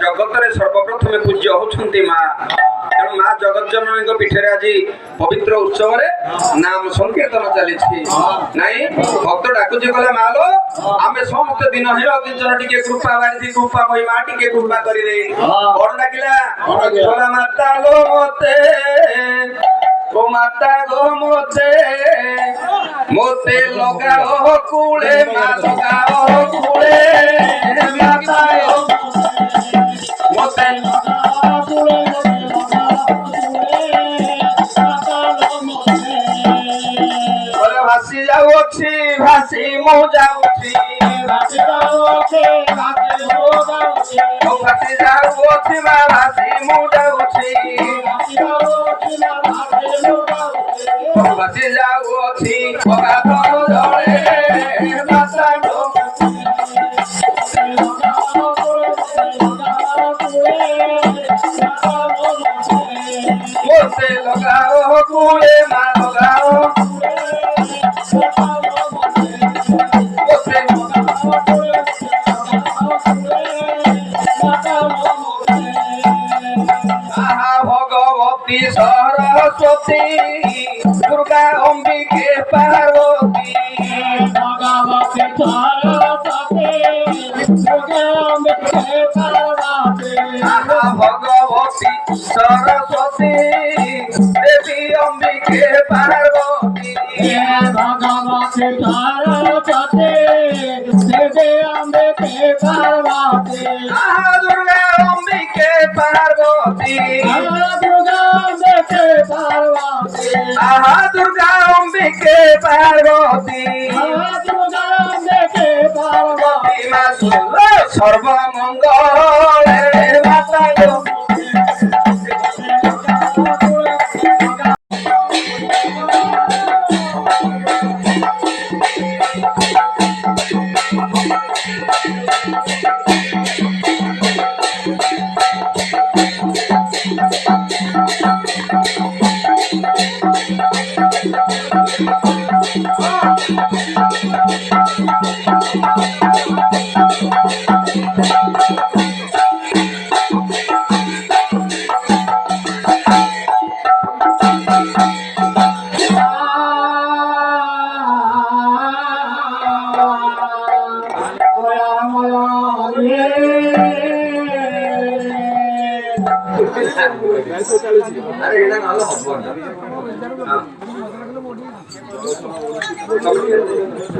जगत सर्वप्रथम पूज्य होती माँ तेणु माँ जगत जननी पीठे आज पवित्र उत्सव नाम संकीर्तन चली नाई भक्त डाकुची गला माँ लो आम समस्त दिन हिरो किंचन टिके कृपा बारी कृपा मई माँ टिके कृपा कर कौन डाकिला माता लो मते ओ माता गो मोते मोते लगाओ कूड़े माँ लगाओ कूड़े माता मोते भासी जाऊँगी भासी मो जाऊँगी भासी जाऊँगी माँ भासी मो जाऊँगी भासी जाऊँगी पगा तो झड़े माता मोते लगाओ कूड़े माँ लगाओ भगवती सरस्वती दुर्गा अंबिके पार्वती भगवती सरस्वती देवी अंबिके पार्वती भगवती सरस्वती देवी अंबिके पार्वती दुर्गा अंबिके पार्वती दुर्गा अंबिके पार्वती सर्वमंगल माता अरे